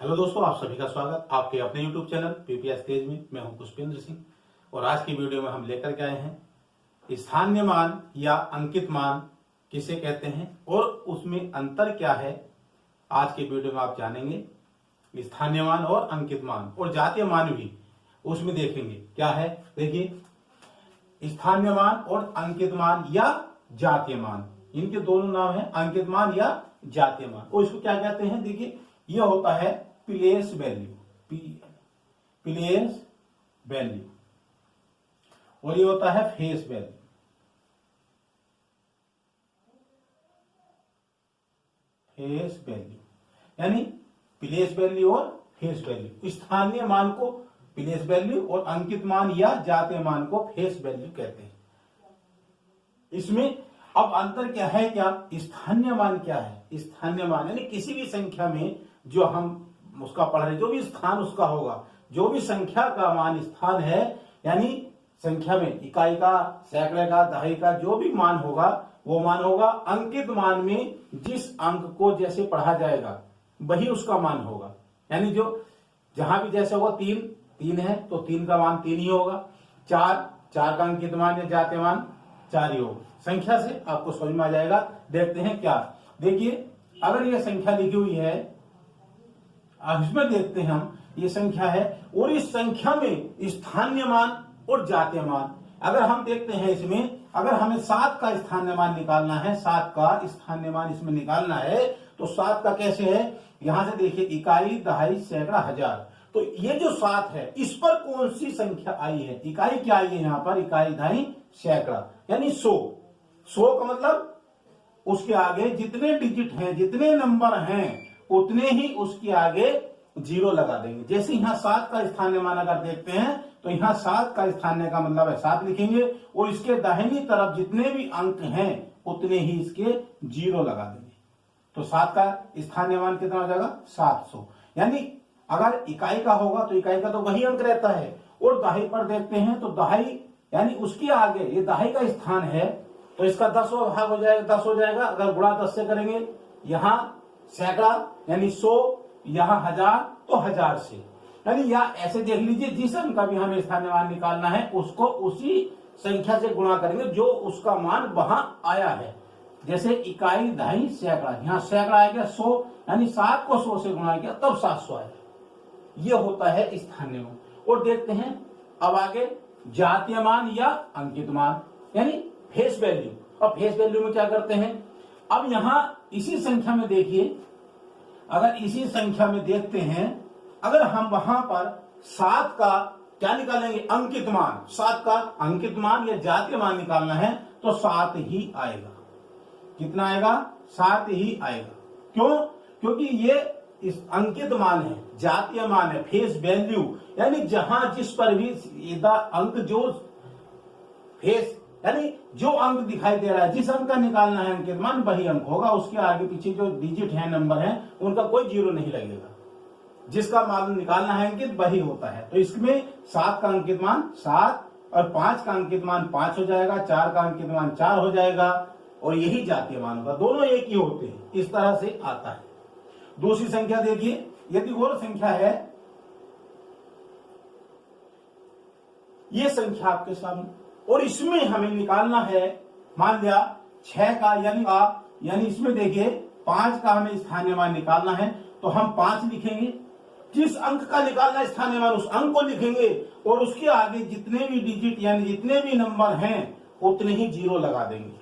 Hello दोस्तों, आप सभी का स्वागत आपके अपने YouTube चैनल पीपीएस तेज में। मैं हूं पुष्पेंद्र सिंह और आज की वीडियो में हम लेकर के आए हैं स्थानीय मान या अंकित मान किसे कहते हैं और उसमें अंतर क्या है। आज के वीडियो में आप जानेंगे स्थानीय मान और अंकित मान और जातीय मान भी उसमें देखेंगे क्या है। देखिए, स्थानीय मान और अंकित मान या जातीय मान, इनके दोनों नाम है, अंकित मान या जातीय मान। और इसको क्या कहते हैं? देखिए, यह होता है प्लेस वैल्यू, प्लेस वैल्यू, और ये होता है फेस वैल्यू। फेस वैल्यू यानी प्लेस वैल्यू और फेस वैल्यू। स्थानीय मान को प्लेस वैल्यू और अंकित मान या जातीय मान को फेस वैल्यू कहते हैं। इसमें अब अंतर क्या है? क्या स्थानीय मान क्या है? स्थानीय मान यानी किसी भी संख्या में जो हम उसका पढ़ रहे, जो भी स्थान उसका होगा, जो भी संख्या का मान स्थान है, यानी संख्या में इकाई का, सैकड़े का, दहाई का जो भी मान होगा वो मान होगा अंकित मान में जिस अंक को जैसे पढ़ा जाएगा वही उसका मान होगा। यानी जो जहां भी जैसे होगा, तीन है तो 3 का मान 3 ही होगा, 4 का अंकित मान या जातीय मान 4 ही होगा। संख्या से आपको समझ में आ जाएगा। देखते हैं क्या। देखिए, अगर यह संख्या लिखी हुई है, अब इसमें देखते हैं हम, ये संख्या है और इस संख्या में स्थानीय मान और जातीय मान, अगर हम देखते हैं इसमें, अगर हमें 7 का स्थानीय मान निकालना है, 7 का स्थानीय मान इसमें निकालना है, तो 7 का कैसे है? यहां से देखिए, इकाई, दहाई, सैकड़ा, हजार। तो ये जो 7 है, इस पर कौन सी संख्या आई है? इकाई क्या आई है यहाँ पर? इकाई, दहाई, सैकड़ा, यानी 100 का मतलब उसके आगे जितने डिजिट हैं, जितने नंबर हैं, उतने ही उसके आगे 0 लगा देंगे। जैसे यहाँ 7 का स्थानीय मान अगर देखते हैं तो यहाँ 7 का स्थानीय का मतलब है 7 लिखेंगे और इसके दाहिनी तरफ जितने भी अंक हैं उतने ही इसके 0 लगा देंगे। तो 7 का स्थानीय मान कितना हो जाएगा? 700। यानी अगर इकाई का होगा तो इकाई का तो वही अंक रहता है। और दहाई पर देखते हैं तो दहाई यानी उसके आगे, ये दहाई का स्थान है तो इसका 10वां भाग हो जाएगा, 10 हो जाएगा। अगर गुणा 10 से करेंगे, यहाँ सैकड़ा यानी 100, यहाँ हजार तो 1000 से, यानी या ऐसे देख लीजिए, जिस अंक का भी हमें स्थानीय मान निकालना है उसको उसी संख्या से गुणा करेंगे जो उसका मान वहां आया है। जैसे इकाई, दहाई, सैकड़ा, यहाँ सैकड़ा आ गया 100, यानी 7 को 100 से गुणा किया तब 700 आया। ये होता है स्थानीय मान। और देखते हैं अब आगे जातीय मान या अंकित मान यानी फेस वैल्यू। अब फेस वैल्यू में क्या करते हैं? अब यहां इसी संख्या में देखिए, अगर इसी संख्या में देखते हैं, अगर हम वहां पर 7 का क्या निकालेंगे? अंकित मान। 7 का अंकित मान या जातीय मान निकालना है तो 7 ही आएगा। कितना आएगा? 7 ही आएगा। क्यों? क्योंकि ये इस अंकित मान है, जातीय मान है, फेस वैल्यू, यानी जहां जिस पर भी अंक जो फेस यानी जो अंक दिखाई दे रहा है, जिस अंक का निकालना है अंकित मान वही अंक होगा। उसके आगे पीछे जो डिजिट है, नंबर है, उनका कोई 0 नहीं लगेगा। जिसका मान निकालना है अंकित वही होता है। तो इसमें 7 का अंकित मान 7 और 5 का अंकित मान 5 हो जाएगा, 4 का अंकित मान 4 हो जाएगा और यही जातीय मान होगा। दोनों एक ही होते हैं। इस तरह से आता है। दूसरी संख्या देखिए, यदि और संख्या है, ये संख्या आपके सामने, और इसमें हमें निकालना है, मान लिया 6 का यानी इसमें देखिए 5 का हमें स्थानीय मान निकालना है तो हम 5 लिखेंगे। जिस अंक का निकालना है स्थानीय मान उस अंक को लिखेंगे और उसके आगे जितने भी डिजिट यानी जितने भी नंबर हैं उतने ही 0 लगा देंगे।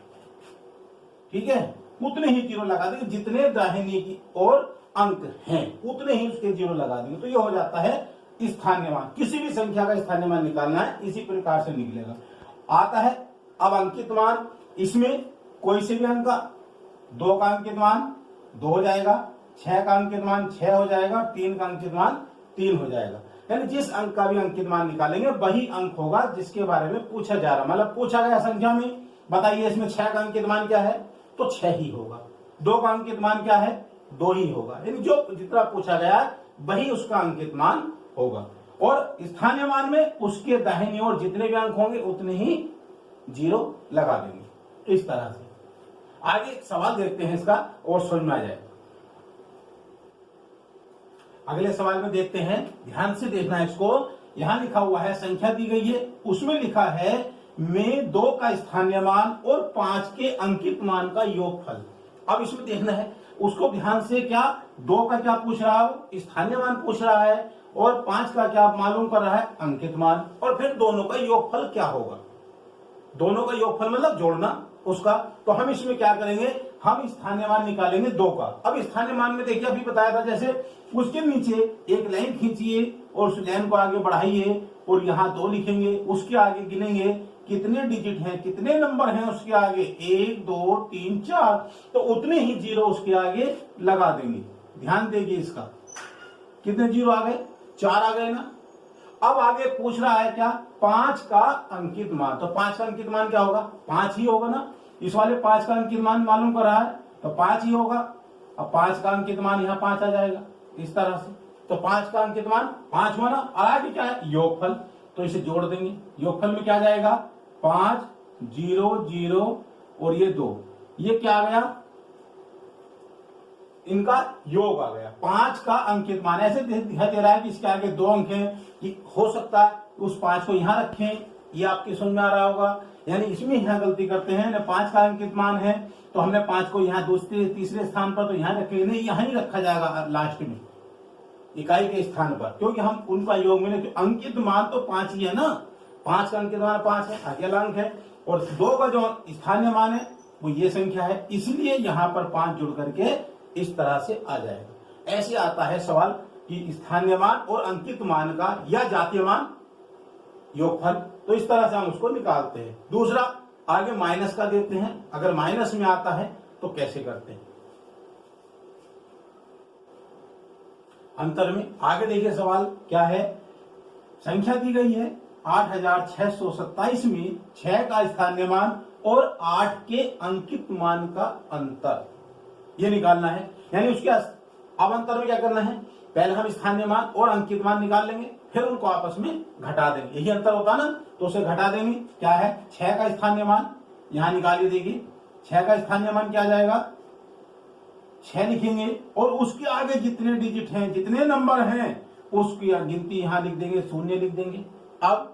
ठीक है, उतने ही 0 लगा देंगे। जितने दाहिनी की ओर अंक हैं उतने ही उसके 0 लगा देंगे। तो ये हो जाता है स्थानीय मान। किसी भी संख्या का स्थानीय मान निकालना है, इसी प्रकार से निकलेगा। आता है अब अंकित मान। इसमें कोई से भी अंक का 2 का अंकित मान 2 हो जाएगा, 6 का अंकित मान 6 हो जाएगा, 3 का अंकित मान 3 हो जाएगा। यानी जिस अंक का भी अंकित मान निकालेंगे वही अंक होगा जिसके बारे में पूछा जा रहा, मतलब पूछा गया संख्या में। बताइए इसमें 6 का अंकित मान क्या है? तो 6 ही होगा। 2 का अंकित मान क्या है? 2 ही होगा। यानी जो जितना पूछा गया वही उसका अंकित मान होगा। और स्थानीय मान में उसके दाहिनी ओर जितने भी अंक होंगे उतने ही 0 लगा देंगे। इस तरह से आगे सवाल देखते हैं इसका और समझ में आ जाएगा। अगले सवाल में देखते हैं, ध्यान से देखना है इसको। यहां लिखा हुआ है, संख्या दी गई है, उसमें लिखा है में 2 का स्थानीय मान और 5 के अंकित मान का योगफल। अब इसमें देखना है उसको ध्यान से, क्या 2 का क्या पूछ रहा है, स्थानीय मान पूछ रहा है, और 5 का क्या मालूम कर रहा है, अंकित मान, और फिर दोनों का योगफल क्या होगा। दोनों का योगफल मतलब जोड़ना उसका। तो हम इसमें क्या करेंगे, हम स्थानीय मान निकालेंगे 2 का। अब स्थानीय मान में देखिए, अभी बताया था जैसे, उसके नीचे एक लाइन खींचिए और उस लाइन को आगे बढ़ाइए और यहाँ 2 लिखेंगे, उसके आगे गिनेंगे कितने डिजिट हैं, कितने नंबर हैं उसके आगे, 1 2 3 4, तो उतने ही जीरो उसके आगे लगा देंगे। ध्यान देंगे इसका, कितने जीरो आ गए, 4 आ गए ना। अब आगे पूछ रहा है क्या, 5 का अंकित मान। तो 5 का अंकित मान क्या होगा, 5 ही होगा ना। इस वाले 5 का अंकित मान मालूम कर रहा है तो 5 ही होगा। अब 5 का अंकित मान यहाँ 5 आ जाएगा इस तरह से। तो 5 का अंकित मान 5 हुआ ना। और आगे क्या है, योगफल, तो इसे जोड़ देंगे। योगफल में क्या जाएगा, 5 0 0 और ये 2, ये क्या आ गया, इनका योग आ गया। 5 का अंकित मान, ऐसे दिखाई दे रहा है कि इसके आगे 2 अंक हैं, कि हो सकता है उस 5 को यहां रखें, ये आपके समझ में आ रहा होगा। यानी इसमें यहां गलती करते हैं ना, 5 का अंकित मान है तो हमने 5 को यहाँ दूसरे तीसरे स्थान पर तो यहाँ रखेंगे नहीं, यहां ही रखा जाएगा लास्ट में इकाई के स्थान पर, क्योंकि हम उनका योग मिले। तो अंकित मान तो 5 ही है ना, 5 का अंकित मान 5 है, अकेला अंक है, और 2 का जो स्थानीय मान है वो ये संख्या है, इसलिए यहाँ पर 5 जुड़ करके इस तरह से आ जाएगा। ऐसे आता है सवाल कि स्थानीय मान और अंकित मान का या जातीय मान योगफल, तो इस तरह से हम उसको निकालते हैं। दूसरा, आगे माइनस का देते हैं, अगर माइनस में आता है तो कैसे करते हैं। अंतर में आगे देखिए सवाल क्या है, संख्या दी गई है 8627 में 6 का स्थानीय मान और 8 के अंकित मान का अंतर, ये निकालना है। यानी उसके अब अंतर में क्या करना है, पहले हम स्थानीय मान और अंकित मान निकाल लेंगे, फिर उनको आपस में घटा देंगे, यही अंतर होता ना, तो उसे घटा देंगे। क्या है, 6 का स्थानीय मान यहां निकालिए, देखिए 6 का स्थानीय मान क्या आ जाएगा, 6 लिखेंगे और उसके आगे जितने डिजिट हैं, जितने नंबर हैं, उसकी गिनती यहां लिख देंगे, 0 लिख देंगे। अब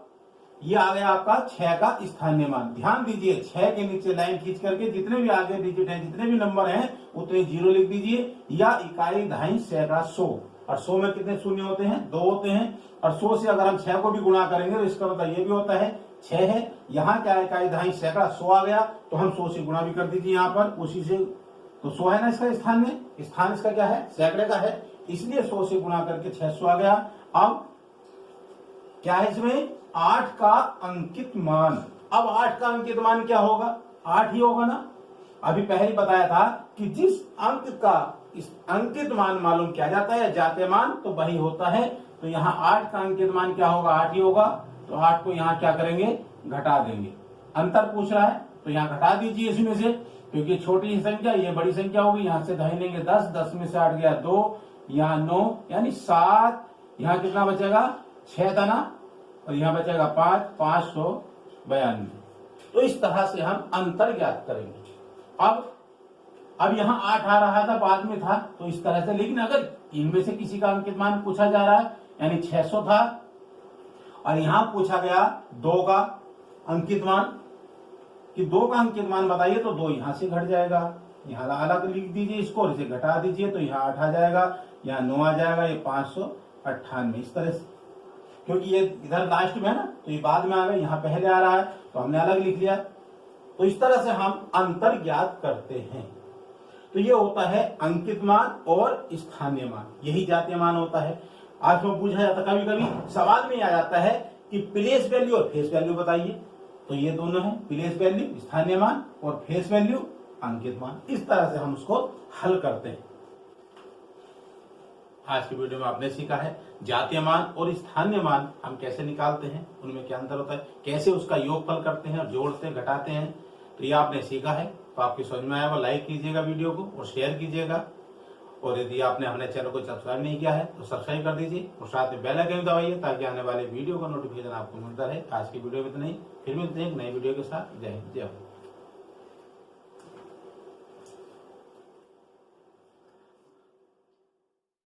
ये आ गया आपका 6 का स्थानीय मान। ध्यान दीजिए, 6 के नीचे लाइन खींच करके जितने भी आगे डिजिट हैं, जितने भी नंबर हैं, उतने 0 लिख दीजिए, या इकाई, दहाई, सैकड़ा, 100। और 100 में कितने शून्य होते हैं, 2 होते हैं। और 100 से अगर हम 6 को भी गुणा करेंगे तो इसका मतलब ये भी होता है 6 है। यहाँ क्या है, इकाई, दहाई, सैकड़ा, 100 आ गया, तो हम 100 से गुणा भी कर दीजिए यहाँ पर, उसी से। तो 100 है ना इसका स्थान में, स्थान इसका क्या है, सैकड़े का है, इसलिए 100 से गुणा करके 600 आ गया। अब क्या है इसमें, 8 का अंकित मान। अब 8 का अंकित मान क्या होगा, 8 ही होगा ना। अभी पहले ही बताया था कि जिस अंक का इस अंकित मान मालूम किया जाता है, जाते मान, तो वही होता है। तो यहाँ 8 का अंकित मान क्या होगा, 8 ही होगा। तो 8 को यहाँ क्या करेंगे, घटा देंगे। अंतर पूछ रहा है तो यहाँ घटा दीजिए इसमें से, क्योंकि छोटी संख्या ये बड़ी संख्या होगी। यहाँ से दहाई लेंगे 10, 10 में से 8 गया 2, यहाँ 9 यानी 7, यहाँ कितना बचेगा, 6 था ना, और यहाँ बचेगा 5, 592। तो इस तरह से हम अंतर ज्ञात करेंगे। अब यहाँ 8 आ रहा था, बाद में था, तो इस तरह से। लेकिन अगर इनमें से किसी का अंकित मान पूछा जा रहा है, यानी 600 था, और यहाँ पूछा गया 2 का अंकित मान, कि 2 का अंकित मान बताइए, तो 2 यहाँ से घट जाएगा, यहाँ अलग लिख दीजिए इसको, इसे घटा दीजिए, तो यहाँ 8 आ जाएगा, यहाँ 9 आ जाएगा, ये 598 इस तरह से। क्योंकि ये इधर लास्ट में है ना, तो ये बाद में आ गया, यहाँ पहले आ रहा है, तो हमने अलग लिख लिया। तो इस तरह से हम अंतर ज्ञात करते हैं। तो ये होता है अंकित मान और स्थानीय मान, यही जातीय मान होता है। आज में पूछा जाता, कभी कभी सवाल में आ जाता है कि प्लेस वैल्यू और फेस वैल्यू बताइए, तो ये दोनों है, प्लेस वैल्यू स्थानीय मान और फेस वैल्यू अंकित मान। इस तरह से हम उसको हल करते हैं। आज की वीडियो में आपने सीखा है जातीय मान और स्थानीय मान हम कैसे निकालते हैं, उनमें क्या अंतर होता है, कैसे उसका योगफल करते हैं और जोड़ते हैं, घटाते हैं। तो ये आपने सीखा है, तो आपकी समझ में आया वो लाइक कीजिएगा वीडियो को और शेयर कीजिएगा। और यदि आपने हमारे चैनल को सब्सक्राइब नहीं किया है तो सब्सक्राइब कर दीजिए और साथ में बेल आइकन दबाइए, ताकि आने वाले वीडियो का नोटिफिकेशन आपको मिलता रहे। आज की वीडियो में इतना ही, फिर मिलते हैं एक नई वीडियो के साथ। जय हिंद, जय भारत।